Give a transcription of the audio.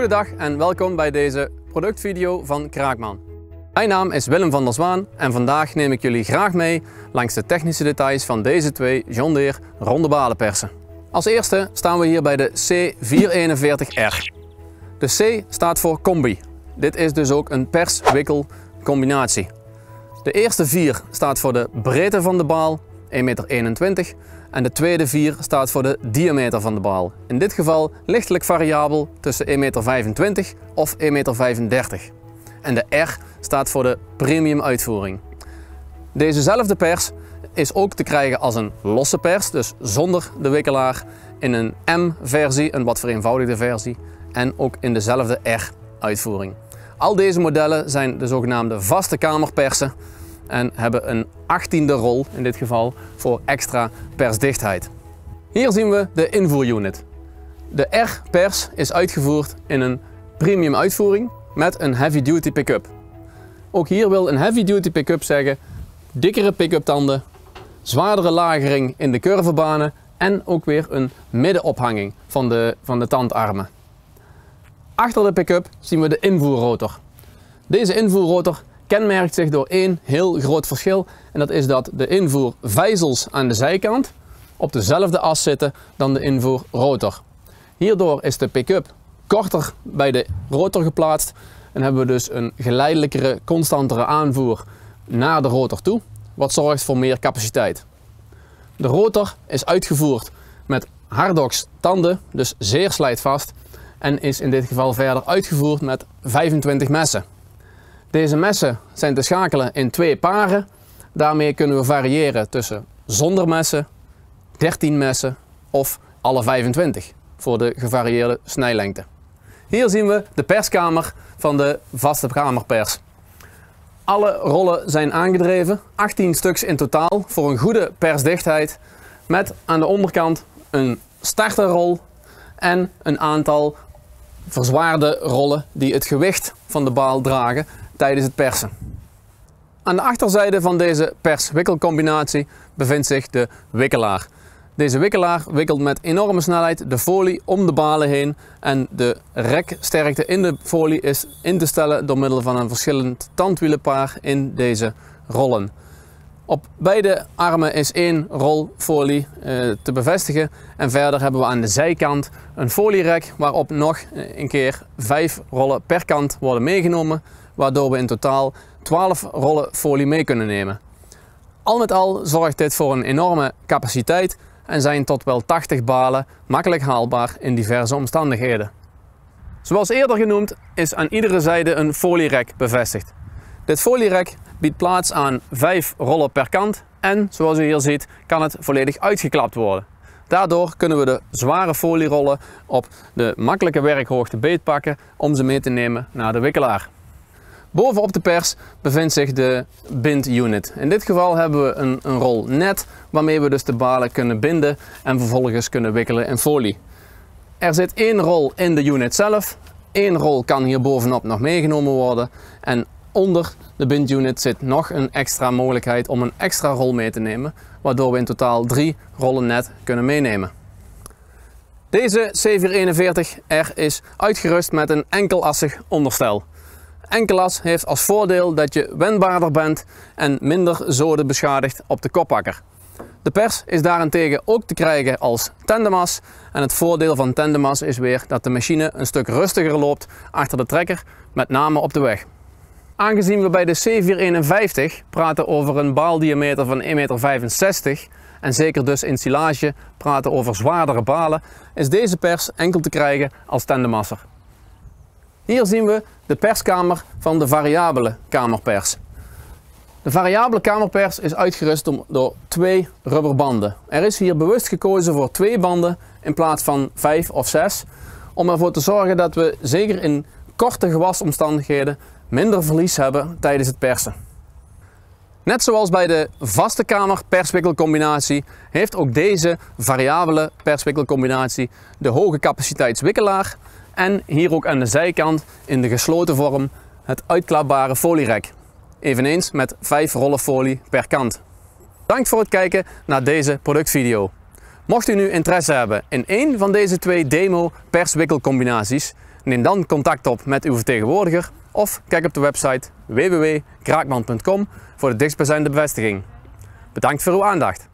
Goedendag en welkom bij deze productvideo van Kraakman. Mijn naam is Willem van der Zwaan en vandaag neem ik jullie graag mee langs de technische details van deze twee John Deere ronde balenpersen. Als eerste staan we hier bij de C441R. De C staat voor combi. Dit is dus ook een pers-wikkel combinatie. De eerste 4 staat voor de breedte van de baal, 1,21 meter. En de tweede 4 staat voor de diameter van de baal. In dit geval lichtelijk variabel tussen 1,25 meter of 1,35 meter. En de R staat voor de premium uitvoering. Dezezelfde pers is ook te krijgen als een losse pers, dus zonder de wikkelaar, in een M-versie, een wat vereenvoudigde versie, en ook in dezelfde R-uitvoering. Al deze modellen zijn de zogenaamde vaste kamerpersen en hebben een 18e rol in dit geval voor extra persdichtheid. Hier zien we de invoerunit. De R-pers is uitgevoerd in een premium uitvoering met een heavy duty pick-up. Ook hier wil een heavy duty pick-up zeggen dikkere pick-up tanden, zwaardere lagering in de curvebanen en ook weer een middenophanging van de tandarmen. Achter de pick-up zien we de invoerrotor. Deze invoerrotor kenmerkt zich door één heel groot verschil en dat is dat de invoervijzels aan de zijkant op dezelfde as zitten dan de invoerrotor. Hierdoor is de pick-up korter bij de rotor geplaatst en hebben we dus een geleidelijkere, constantere aanvoer naar de rotor toe, wat zorgt voor meer capaciteit. De rotor is uitgevoerd met Hardox tanden, dus zeer slijtvast, en is in dit geval verder uitgevoerd met 25 messen. Deze messen zijn te schakelen in 2 paren. Daarmee kunnen we variëren tussen zonder messen, 13 messen of alle 25 voor de gevarieerde snijlengte. Hier zien we de perskamer van de vaste kamerpers. Alle rollen zijn aangedreven, 18 stuks in totaal voor een goede persdichtheid, met aan de onderkant een starterrol en een aantal verzwaarde rollen die het gewicht van de baal dragen tijdens het persen. Aan de achterzijde van deze pers-wikkelcombinatie bevindt zich de wikkelaar. Deze wikkelaar wikkelt met enorme snelheid de folie om de balen heen en de reksterkte in de folie is in te stellen door middel van een verschillend tandwielenpaar in deze rollen. Op beide armen is 1 rol folie te bevestigen en verder hebben we aan de zijkant een folierek waarop nog een keer 5 rollen per kant worden meegenomen, waardoor we in totaal 12 rollen folie mee kunnen nemen. Al met al zorgt dit voor een enorme capaciteit en zijn tot wel 80 balen makkelijk haalbaar in diverse omstandigheden. Zoals eerder genoemd is aan iedere zijde een folierek bevestigd. Dit folierek biedt plaats aan 5 rollen per kant en zoals u hier ziet kan het volledig uitgeklapt worden. Daardoor kunnen we de zware folierollen op de makkelijke werkhoogte beetpakken om ze mee te nemen naar de wikkelaar. Bovenop de pers bevindt zich de bindunit. In dit geval hebben we een rol net waarmee we dus de balen kunnen binden en vervolgens kunnen wikkelen in folie. Er zit 1 rol in de unit zelf, 1 rol kan hier bovenop nog meegenomen worden en onder de bindunit zit nog een extra mogelijkheid om een extra rol mee te nemen, waardoor we in totaal 3 rollen net kunnen meenemen. Deze C441R is uitgerust met een enkelassig onderstel. Enkelas heeft als voordeel dat je wendbaarder bent en minder zoden beschadigt op de kopakker. De pers is daarentegen ook te krijgen als tandemas en het voordeel van tandemas is weer dat de machine een stuk rustiger loopt achter de trekker, met name op de weg. Aangezien we bij de C451 praten over een baaldiameter van 1,65 meter en zeker dus in silage praten over zwaardere balen, is deze pers enkel te krijgen als tandemasser. Hier zien we de perskamer van de variabele kamerpers. De variabele kamerpers is uitgerust door 2 rubberbanden. Er is hier bewust gekozen voor 2 banden in plaats van 5 of 6, om ervoor te zorgen dat we zeker in korte gewasomstandigheden minder verlies hebben tijdens het persen. Net zoals bij de vaste kamer perswikkelcombinatie heeft ook deze variabele perswikkelcombinatie de hoge capaciteitswikkelaar en hier ook aan de zijkant in de gesloten vorm het uitklapbare folierek. Eveneens met 5 rollen folie per kant. Bedankt voor het kijken naar deze productvideo. Mocht u nu interesse hebben in één van deze 2 demo perswikkelcombinaties, Neem dan contact op met uw vertegenwoordiger of kijk op de website www.kraakman.com voor de dichtstbijzijnde bevestiging. Bedankt voor uw aandacht.